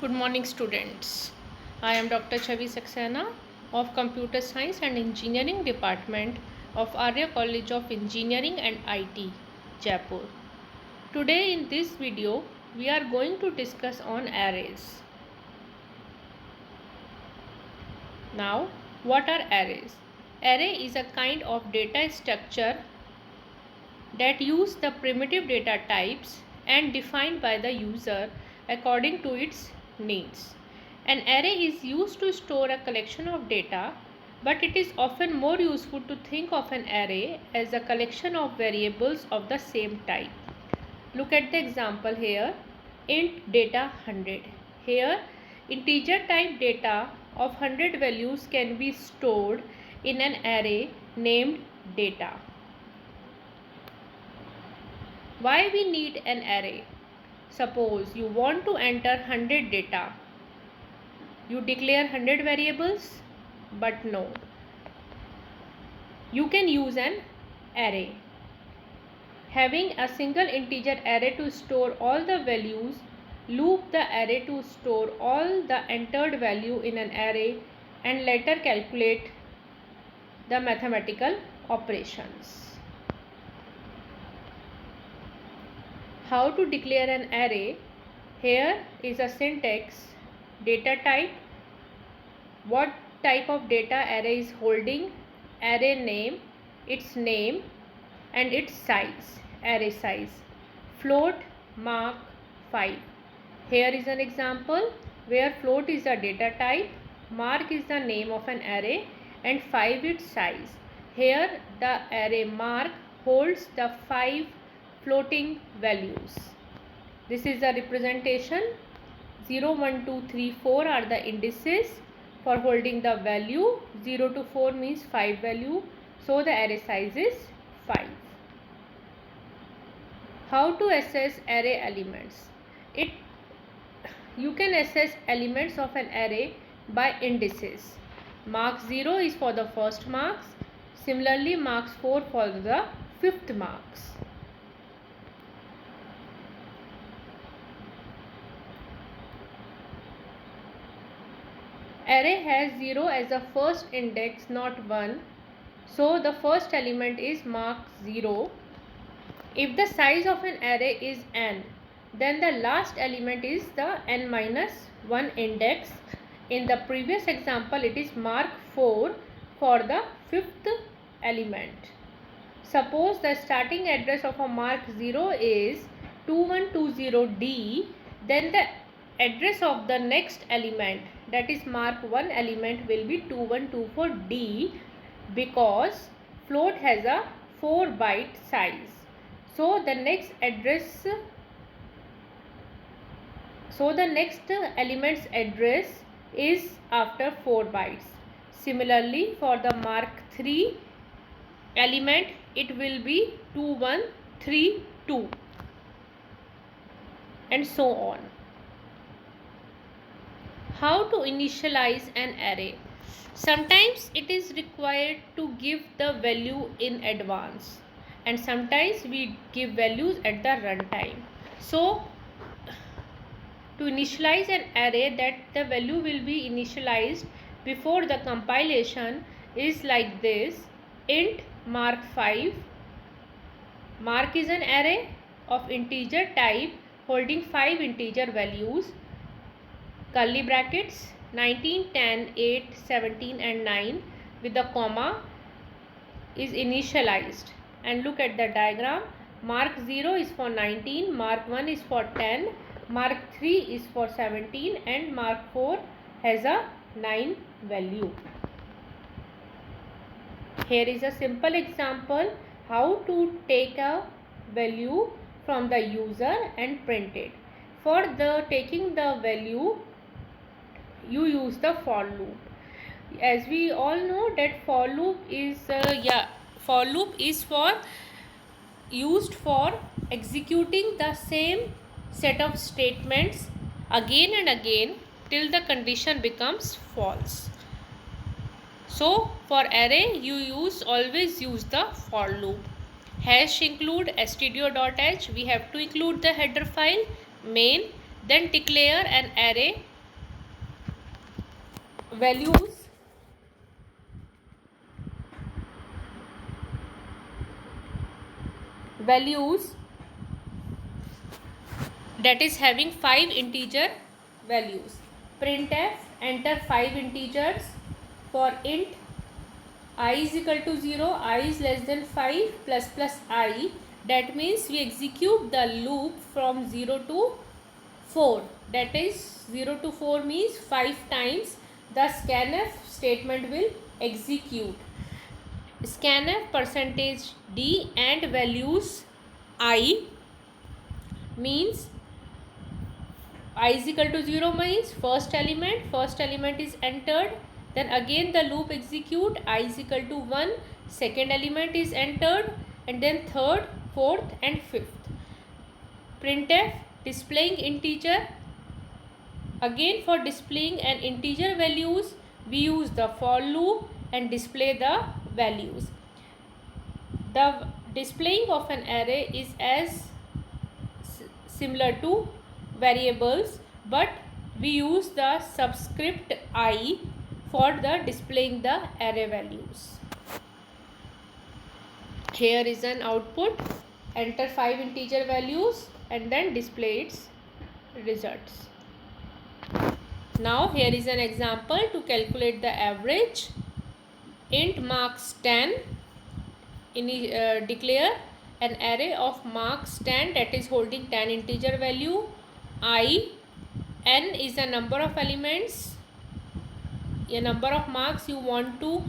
Good morning, students. I am Dr. Chavi Saxena of Computer Science and Engineering Department of Arya College of Engineering and IT, Jaipur. Today in this video, we are going to discuss on arrays. Now, what are arrays? Array is a kind of data structure that use the primitive data types and defined by the user according to its needs. An array is used to store a collection of data, but it is often more useful to think of an array as a collection of variables of the same type. Look at the example here. Int data 100. Here, integer type data of 100 values can be stored in an array named data. Why we need an array? Suppose you want to enter 100 data. You declare 100 variables, but no. You can use an array. Having a single integer array to store all the values, loop the array to store all the entered value in an array and later calculate the mathematical operations. How to declare an array? Here is a syntax. Data type, what type of data array is holding, array name, and its size, array size. Float mark 5. Here is an example where float is the data type, mark is the name of an array, and 5 its size. Here the array mark holds the 5 floating values. This is the representation. 0, 1, 2, 3, 4 are the indices for holding the value. 0 to 4 means 5 value. So the array size is 5. How to assess array elements? You can assess elements of an array by indices. Mark 0 is for the first marks. Similarly, marks 4 for the fifth marks. Array has 0 as the first index, not 1. So the first element is marked 0. If the size of an array is n, then the last element is the n minus 1 index. In the previous example, it is mark 4 for the fifth element. Suppose the starting address of a mark 0 is 2120D, then the address of the next element, that is mark 1 element, will be 2124D because float has a 4-byte size. So the next element's address is after 4 bytes. Similarly, for the mark 3 element, it will be 2132 and so on. How to initialize an array? Sometimes it is required to give the value in advance, and sometimes we give values at the runtime. So to initialize an array that the value will be initialized before the compilation is like this. Int mark 5. Mark is an array of integer type holding 5 integer values. Curly brackets 19, 10, 8, 17 and 9 with the comma is initialized. And look at the diagram. Mark 0 is for 19, mark 1 is for 10, mark 3 is for 17 and mark 4 has a 9 value. Here is a simple example how to take a value from the user and print it. For the taking the value, you use the for loop. As we all know that for loop is used for executing the same set of statements again and again till the condition becomes false. So for array you always use the for loop. Hash include stdio.h, we have to include the header file main, then declare an array values that is having 5 integer values. Printf, enter 5 integers for int I is equal to 0, I is less than 5 plus plus I. That means we execute the loop from 0 to 4. That is 0 to 4 means 5 times the scanf statement will execute. Scanf percentage %d and values I means I is equal to 0 means first element is entered, then again the loop execute, I is equal to 1, second element is entered, and then third, fourth and fifth. Printf displaying integer. Again for displaying an integer values we use the for loop and display the values. The displaying of an array is as similar to variables, but we use the subscript I for the displaying the array values. Here is an output. Enter 5 integer values and then display its results. Now here is an example to calculate the average. Int marks 10. Declare an array of marks 10 that is holding 10 integer value. I, n is the number of elements, a number of marks you want to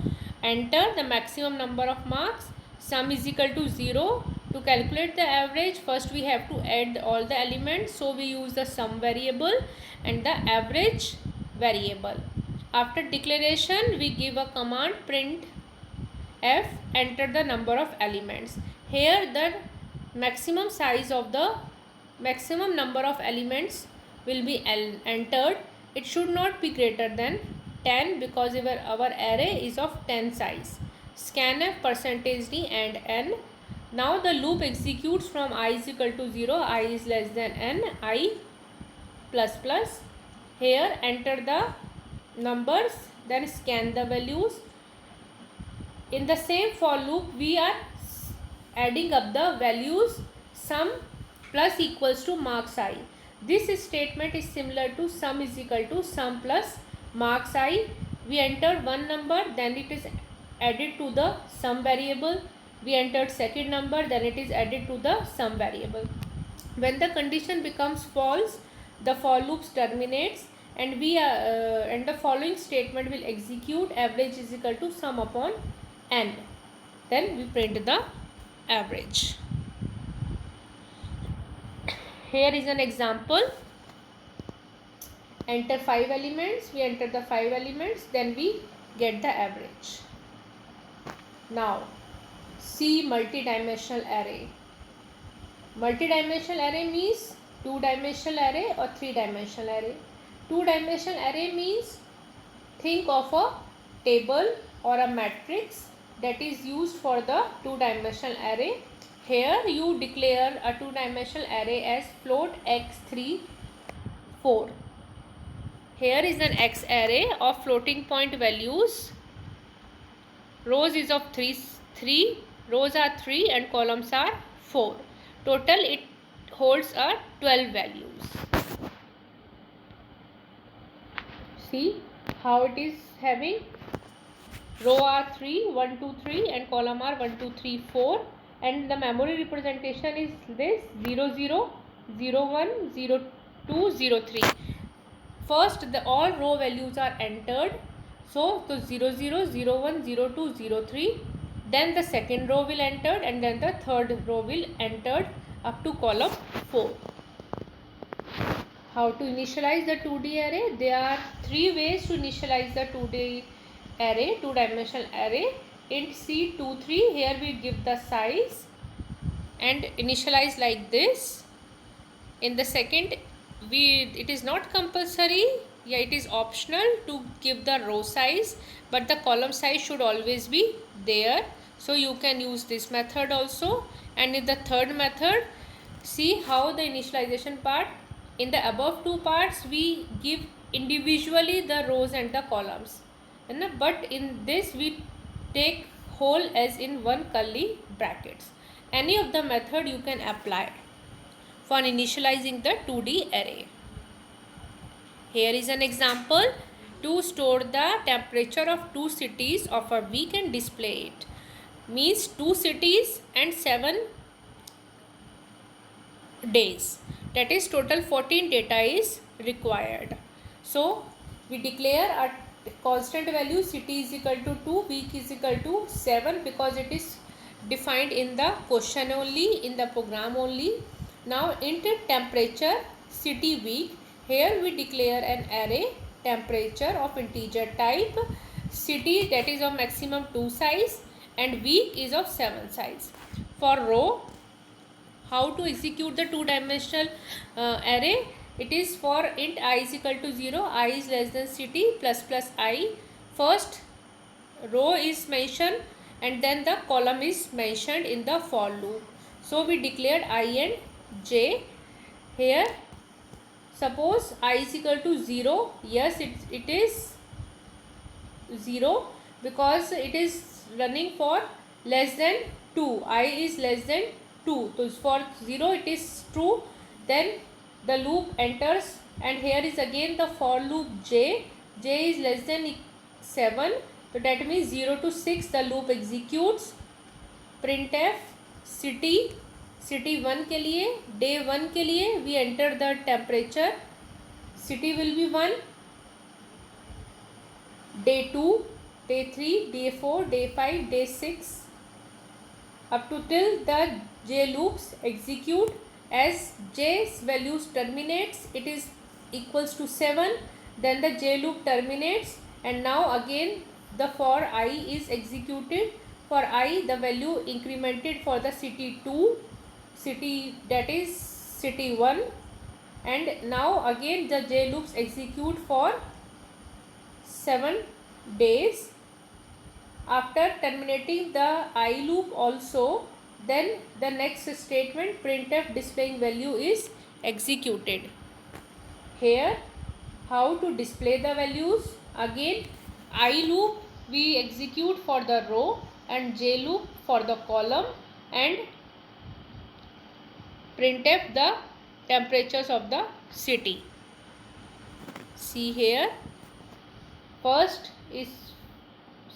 enter, the maximum number of marks. Sum is equal to 0. To calculate the average, first we have to add all the elements, so we use the sum variable and the average variable. After declaration we give a command print f, enter the number of elements. Here the maximum size of the maximum number of elements will be entered. It should not be greater than 10 because our array is of 10 size. Scanf percentage %d and n. Now the loop executes from I is equal to 0, I is less than n, I plus plus. Here enter the numbers, then scan the values. In the same for loop we are adding up the values sum plus equals to marks I. This statement is similar to sum is equal to sum plus marks I. We entered one number, then it is added to the sum variable. We entered second number, then it is added to the sum variable. When the condition becomes false, the for loop terminates and and the following statement will execute. Average is equal to sum upon n. Then we print the average. Here is an example. Enter 5 elements. We enter the 5 elements, then we get the average. Now see multi-dimensional array. Multi-dimensional array means 2-dimensional array or 3-dimensional array. 2-dimensional array means think of a table or a matrix that is used for the 2-dimensional array. Here you declare a 2-dimensional array as float x3 4. Here is an x array of floating point values. Rows is of 3 rows are 3 and columns are 4. Total it holds a 12 values. See how it is having row are 3 1 2 3 and column are 1 2 3 4, and the memory representation is this 0 0 0 1 0 2 0 3. First the all row values are entered, so 0 0 0 1 0 2 0 3. Then the second row will enter and then the third row will enter up to column 4. How to initialize the 2D array? There are 3 ways to initialize the 2D array, 2-dimensional array. Int C23, here we give the size and initialize like this. In the second, it is not compulsory, it is optional to give the row size, but the column size should always be there. So you can use this method also. And in the third method, see how the initialization part. In the above two parts we give individually the rows and the columns, है ना, but in this we take whole as in one curly brackets. Any of the method you can apply for initializing the 2D array. Here is an example. To store the temperature of 2 cities of a week and display it. Means 2 cities and 7 days. That is total 14 data is required. So we declare a constant value, city is equal to 2, week is equal to 7, because it is defined in the question only, in the program only. Now int temperature city week. Here we declare an array temperature of integer type, city that is of maximum 2 size and week is of 7 size. For row, how to execute the two-dimensional array? It is for int I is equal to 0, I is less than city plus I. First row is mentioned and then the column is mentioned in the for loop. So we declared I and j. Here suppose I is equal to 0. Yes, it is 0 because it is running for less than 2. I is less than 2. So for 0 it is true. Then the loop enters and here is again the for loop j. J is less than 7. So that means 0 to 6 the loop executes. printf city 1 के लिए, day 1 के लिए we enter the temperature. City will be 1, day 2, day 3, day 4, day 5, day 6 up to till the j loops execute. As j's values terminates, it is equals to 7, then the j loop terminates and now again the for I is executed. For I the value incremented for the city 2, city that is city 1, and now again the j loops execute for 7 days. After terminating the I loop also, then the next statement printf displaying value is executed. Here how to display the values? Again I loop we execute for the row and j loop for the column and printf the temperatures of the city. See here, first is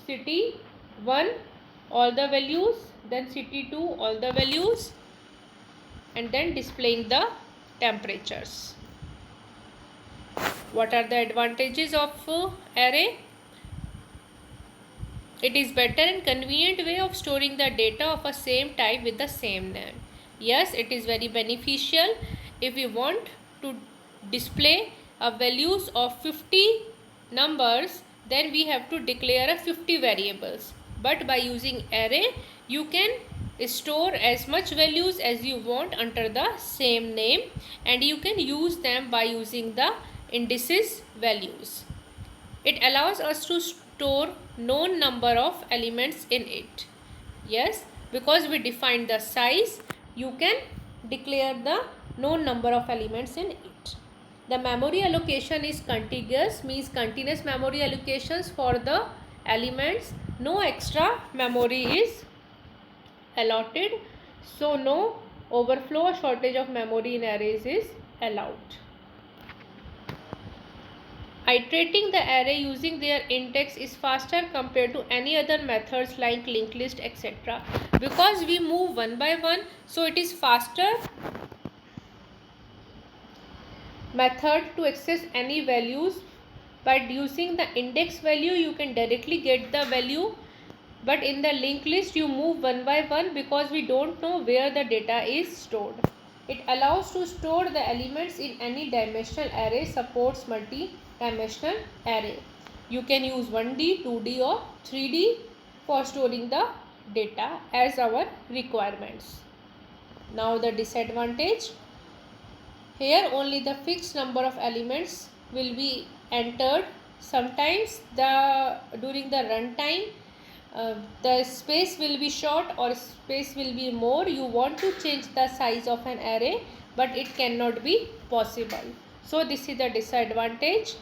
city 1 all the values, then city 2 all the values, and then displaying the temperatures. What are the advantages of array? It is better and convenient way of storing the data of a same type with the same name. Yes, it is very beneficial. If we want to display a values of 50 numbers, then we have to declare a 50 variables. But by using array, you can store as much values as you want under the same name, and you can use them by using the indices values. It allows us to store known number of elements in it. Yes, because we define the size, you can declare the known number of elements in it. The memory allocation is contiguous, means continuous memory allocations for the elements. No extra memory is allotted, so no overflow or shortage of memory in arrays is allowed. Iterating the array using their index is faster compared to any other methods like linked list, etc. Because we move one by one, so it is faster method to access any values. By using the index value, you can directly get the value, but in the linked list you move one by one because we don't know where the data is stored. It allows to store the elements in any dimensional array, supports multi-dimensional array. You can use 1D, 2D or 3D for storing the data as our requirements. Now the disadvantage. Here only the fixed number of elements will be entered. Sometimes during the runtime the space will be short or space will be more. You want to change the size of an array, but it cannot be possible. So this is the disadvantage.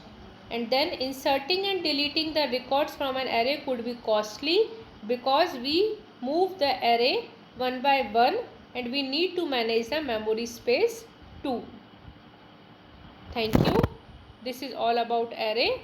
And then inserting and deleting the records from an array could be costly because we move the array one by one and we need to manage the memory space too. Thank you. This is all about array.